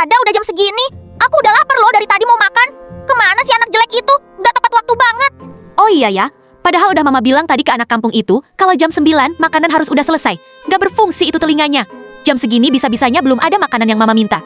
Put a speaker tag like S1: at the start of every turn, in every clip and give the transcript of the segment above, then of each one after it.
S1: ada udah jam segini? Aku udah lapar loh dari tadi mau makan. Kemana sih anak jelek itu? Gak tepat waktu banget.
S2: Oh iya ya, padahal udah mama bilang tadi ke anak kampung itu, kalau jam 9 makanan harus udah selesai. Gak berfungsi itu telinganya. Jam segini bisa-bisanya belum ada makanan yang mama minta.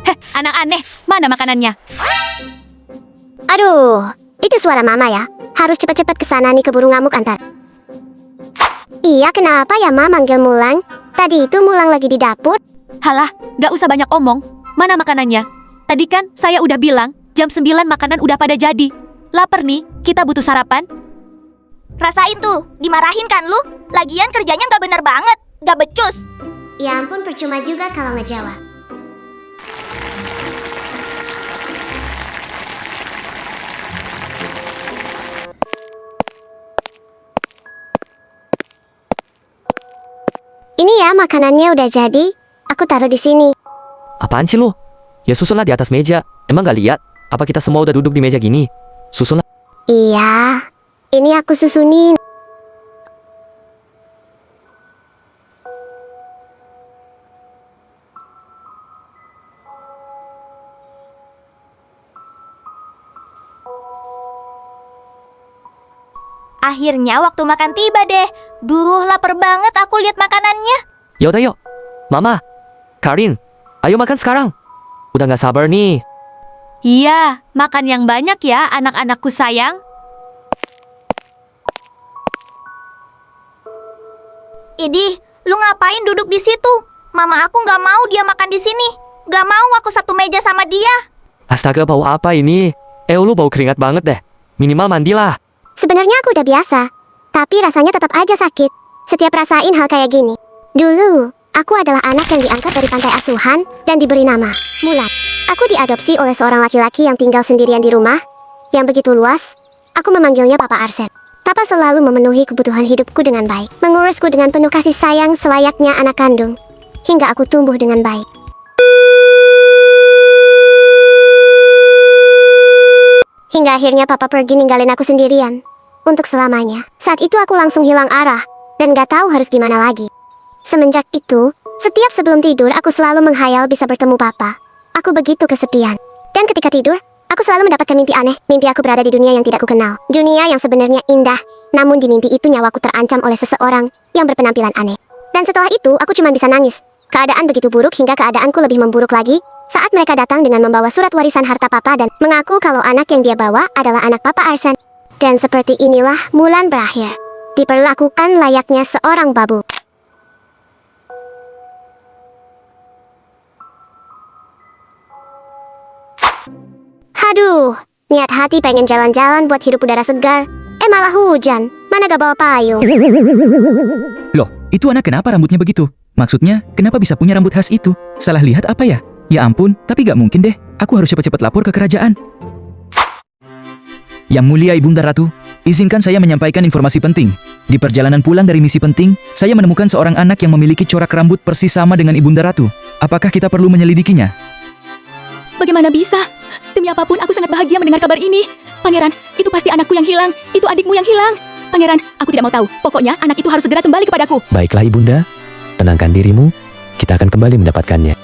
S2: Heh, anak aneh, mana makanannya?
S3: Aduh, itu suara mama ya. Harus cepat-cepat ke sana nih keburu ngamuk antar. Iya, kenapa ya Ma manggil Mulang? Tadi itu Mulang lagi di dapur.
S2: Halah, gak usah banyak omong. Mana makanannya? Tadi kan saya udah bilang, jam 9 makanan udah pada jadi. Lapar nih, kita butuh sarapan.
S1: Rasain tuh, dimarahin kan lu? Lagian kerjanya gak bener banget, gak becus.
S3: Ya ampun, percuma juga kalau ngejawab. Ini ya makanannya udah jadi. Aku taruh di sini.
S4: Apaan sih lu? Ya susunlah di atas meja. Emang gak lihat? Apa kita semua udah duduk di meja gini? Susunlah.
S3: Iya, ini aku susunin.
S1: Akhirnya waktu makan tiba deh. Duh, lapar banget aku lihat makanannya.
S4: Yaudah yuk. Mama, Karin, ayo makan sekarang. Udah gak sabar nih.
S2: Iya, makan yang banyak ya anak-anakku sayang.
S1: Idih, lu ngapain duduk di situ? Mama aku gak mau dia makan di sini. Gak mau aku satu meja sama dia.
S4: Astaga, bau apa ini? Lu bau keringat banget deh. Minimal mandilah.
S3: Sebenarnya aku udah biasa, tapi rasanya tetap aja sakit. Setiap rasain hal kayak gini. Dulu, aku adalah anak yang diangkat dari pantai asuhan dan diberi nama Mulan. Aku diadopsi oleh seorang laki-laki yang tinggal sendirian di rumah yang begitu luas. Aku memanggilnya Papa Arsen. Papa selalu memenuhi kebutuhan hidupku dengan baik, mengurusku dengan penuh kasih sayang selayaknya anak kandung, hingga aku tumbuh dengan baik. Hingga akhirnya Papa pergi ninggalin aku sendirian untuk selamanya. Saat itu aku langsung hilang arah dan gak tahu harus gimana lagi. Semenjak itu, setiap sebelum tidur aku selalu menghayal bisa bertemu Papa. Aku begitu kesepian. Dan ketika tidur, aku selalu mendapatkan mimpi aneh. Mimpi aku berada di dunia yang tidak kukenal. Dunia yang sebenarnya indah, namun di mimpi itu nyawaku terancam oleh seseorang yang berpenampilan aneh. Dan setelah itu, aku cuma bisa nangis. Keadaan begitu buruk hingga keadaanku lebih memburuk lagi saat mereka datang dengan membawa surat warisan harta Papa dan mengaku kalau anak yang dia bawa adalah anak Papa Arsen. Dan seperti inilah Mulan berakhir. Diperlakukan layaknya seorang babu. Aduh, niat hati pengen jalan-jalan buat hirup udara segar. Malah hujan. Mana gak bawa payung.
S5: Loh, itu anak kenapa rambutnya begitu? Maksudnya, kenapa bisa punya rambut khas itu? Salah lihat apa ya? Ya ampun, tapi gak mungkin deh. Aku harus cepat-cepat lapor ke kerajaan. Yang mulia Ibunda Ratu, izinkan saya menyampaikan informasi penting. Di perjalanan pulang dari misi penting, saya menemukan seorang anak yang memiliki corak rambut persis sama dengan Ibunda Ratu. Apakah kita perlu menyelidikinya?
S2: Bagaimana bisa? Demi apapun aku sangat bahagia mendengar kabar ini. Pangeran, itu pasti anakku yang hilang. Itu adikmu yang hilang. Pangeran, aku tidak mau tahu. Pokoknya anak itu harus segera kembali kepadaku.
S4: Baiklah Ibunda, tenangkan dirimu. Kita akan kembali mendapatkannya.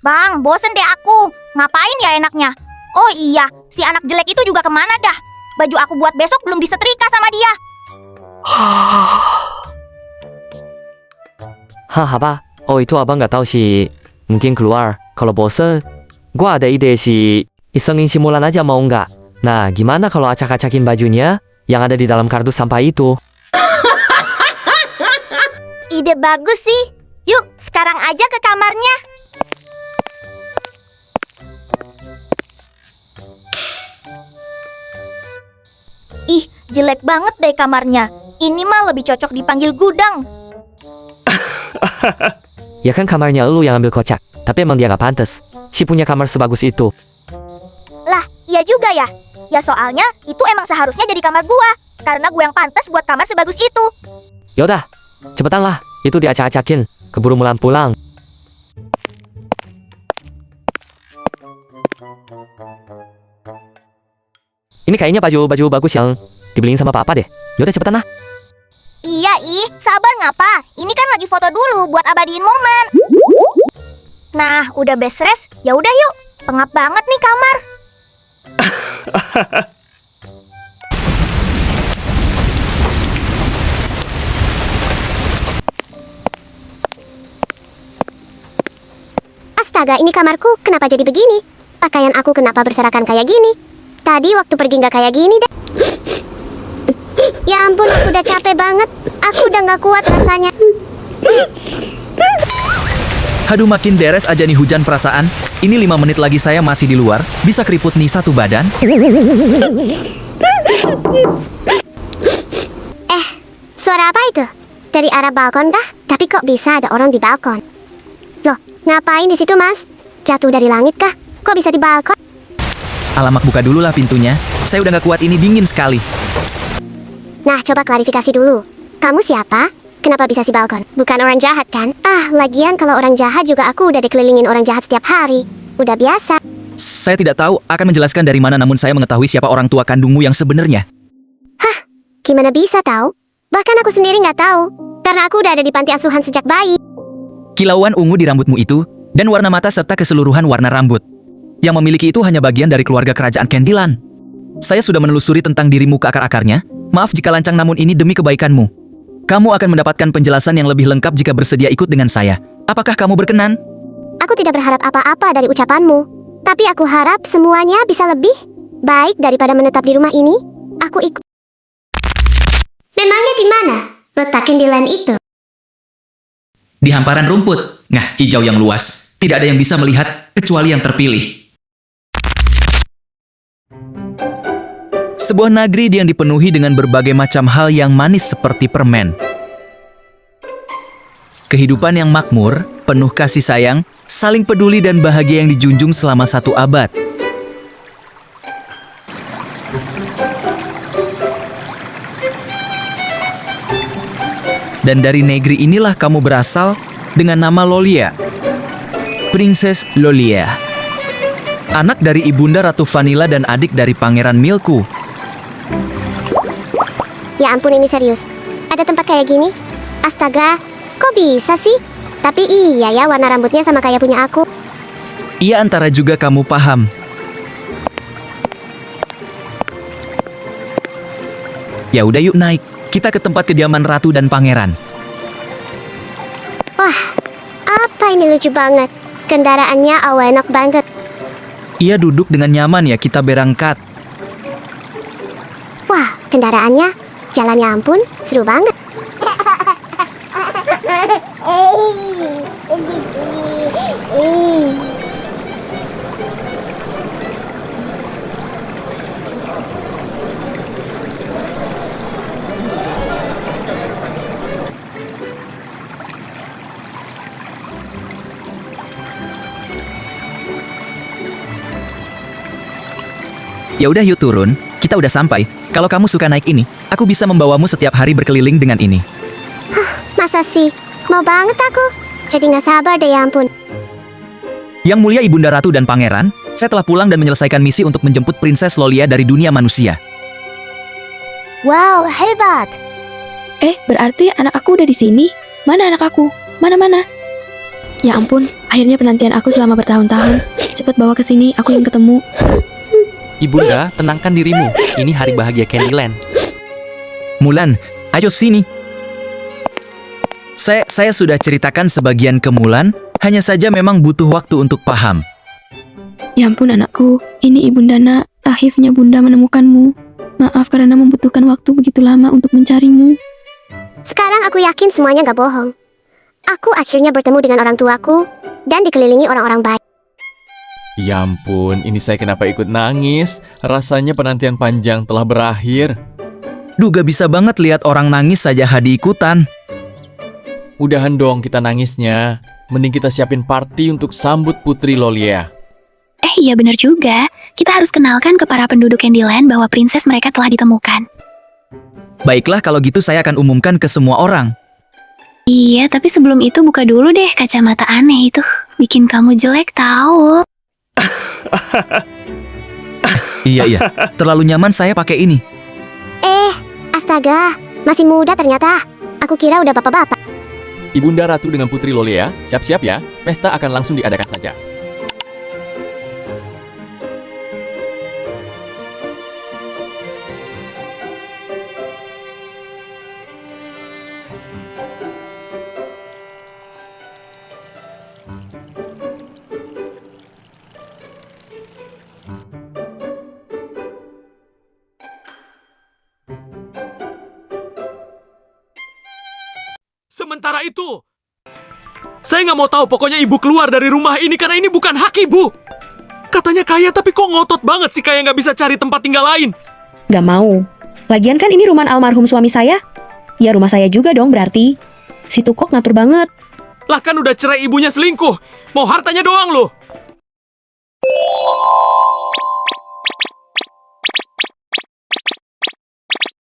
S1: Bang, bosen deh aku. Ngapain ya enaknya? Oh iya, si anak jelek itu juga kemana dah? Baju aku buat besok belum disetrika sama dia.
S4: Apa? Oh itu abang gak tahu sih. Mungkin keluar. Kalau bosen, gua ada ide sih. Isengin si Mulan aja mau nggak? Nah, gimana kalau acak-acakin bajunya yang ada di dalam kardus sampah itu?
S1: Ide bagus sih. Yuk, sekarang aja ke kamarnya. Ih, jelek banget deh kamarnya. Ini mah lebih cocok dipanggil gudang.
S4: Ya kan kamarnya lu yang ambil kocak. Tapi emang dia gak pantas. Si punya kamar sebagus itu.
S1: Lah, iya juga ya. Ya soalnya itu emang seharusnya jadi kamar gua. Karena gua yang pantas buat kamar sebagus itu.
S4: Yaudah, cepetan lah. Itu diacak-acakin. Keburu Mulan pulang. Ini kayaknya baju bagus yang dibeliin sama papa deh. Yaudah cepetan lah.
S1: Iya, sabar ngapa? Ini kan lagi foto dulu buat abadiin momen. Nah, udah beres, ya udah yuk. Pengap banget nih kamar.
S3: Astaga, ini kamarku kenapa jadi begini? Pakaian aku kenapa berserakan kayak gini? Tadi waktu pergi nggak kayak gini deh. Ya ampun, aku udah capek banget. Aku udah nggak kuat rasanya.
S5: Haduh, makin deres aja nih hujan perasaan. Ini 5 menit lagi saya masih di luar. Bisa keriput nih satu badan.
S3: Suara apa itu? Dari arah balkon kah? Tapi kok bisa ada orang di balkon? Loh, ngapain di situ, Mas? Jatuh dari langit kah? Kok bisa di balkon?
S5: Alamak, buka dulu lah pintunya. Saya udah nggak kuat, ini dingin sekali.
S3: Nah, coba klarifikasi dulu. Kamu siapa? Kenapa bisa di balkon? Bukan orang jahat kan? Lagian kalau orang jahat juga aku udah dikelilingin orang jahat setiap hari. Udah biasa.
S5: Saya tidak tahu akan menjelaskan dari mana, namun saya mengetahui siapa orang tua kandungmu yang sebenarnya.
S3: Gimana bisa tahu? Bahkan aku sendiri nggak tahu. Karena aku udah ada di panti asuhan sejak bayi.
S5: Kilauan ungu di rambutmu itu, dan warna mata serta keseluruhan warna rambut. Yang memiliki itu hanya bagian dari keluarga kerajaan Candyland. Saya sudah menelusuri tentang dirimu ke akar-akarnya. Maaf jika lancang, namun ini demi kebaikanmu. Kamu akan mendapatkan penjelasan yang lebih lengkap jika bersedia ikut dengan saya. Apakah kamu berkenan?
S3: Aku tidak berharap apa-apa dari ucapanmu. Tapi aku harap semuanya bisa lebih baik daripada menetap di rumah ini. Aku ikut. Memangnya di mana letak Candyland itu?
S5: Di hamparan rumput. Nah, hijau yang luas. Tidak ada yang bisa melihat kecuali yang terpilih. Sebuah negeri yang dipenuhi dengan berbagai macam hal yang manis seperti permen. Kehidupan yang makmur, penuh kasih sayang, saling peduli dan bahagia yang dijunjung selama 1 abad. Dan dari negeri inilah kamu berasal dengan nama Lolia. Princess Lolia. Anak dari ibunda Ratu Vanilla dan adik dari Pangeran Milku.
S3: Ya ampun, ini serius. Ada tempat kayak gini? Astaga, kok bisa sih? Tapi iya ya, warna rambutnya sama kayak punya aku.
S5: Ia antara juga kamu paham. Ya udah, yuk naik. Kita ke tempat kediaman ratu dan pangeran.
S3: Wah, apa ini lucu banget. Kendaraannya enak banget.
S5: Ia duduk dengan nyaman ya, kita berangkat.
S3: Wah, kendaraannya, jalannya ampun, seru banget.
S5: Ya udah, yuk turun. Kita udah sampai. Kalau kamu suka naik ini, aku bisa membawamu setiap hari berkeliling dengan ini.
S3: Masa sih? Mau banget aku. Jadi nggak sabar deh, ya ampun.
S5: Yang mulia ibunda ratu dan pangeran, saya telah pulang dan menyelesaikan misi untuk menjemput Princess Lolia dari dunia manusia.
S1: Wow, hebat.
S6: Berarti anak aku udah di sini? Mana anak aku? Mana? Ya ampun, akhirnya penantian aku selama bertahun-tahun. Cepat bawa ke sini, aku ingin ketemu.
S7: Ibunda, tenangkan dirimu. Ini hari bahagia Candyland.
S5: Mulan, ayo sini. Saya sudah ceritakan sebagian ke Mulan, hanya saja memang butuh waktu untuk paham.
S6: Ya ampun anakku, ini ibunda nak. Akhirnya bunda menemukanmu. Maaf karena membutuhkan waktu begitu lama untuk mencarimu.
S3: Sekarang aku yakin semuanya nggak bohong. Aku akhirnya bertemu dengan orang tuaku dan dikelilingi orang-orang baik.
S7: Ya ampun, ini saya kenapa ikut nangis? Rasanya penantian panjang telah berakhir.
S5: Duh, gak bisa banget lihat orang nangis saja Hadi ikutan.
S7: Udahan dong kita nangisnya. Mending kita siapin party untuk sambut Putri Lolia.
S8: Iya benar juga. Kita harus kenalkan ke para penduduk Candyland bahwa princess mereka telah ditemukan.
S5: Baiklah, kalau gitu saya akan umumkan ke semua orang.
S8: Iya, tapi sebelum itu buka dulu deh kacamata aneh itu. Bikin kamu jelek tahu.
S5: Iya, terlalu nyaman saya pakai ini.
S3: Astaga, masih muda ternyata. Aku kira udah bapak-bapak.
S7: Ibunda Ratu dengan Putri Lolia, siap-siap ya. Pesta akan langsung diadakan saja.
S9: Sementara itu, saya nggak mau tahu. Pokoknya ibu keluar dari rumah ini karena ini bukan hak ibu. Katanya kaya tapi kok ngotot banget sih kayak nggak bisa cari tempat tinggal lain.
S10: Gak mau. Lagian kan ini rumah almarhum suami saya. Ya rumah saya juga dong berarti. Si Tukok ngatur banget.
S9: Lah kan udah cerai ibunya selingkuh. Mau hartanya doang loh.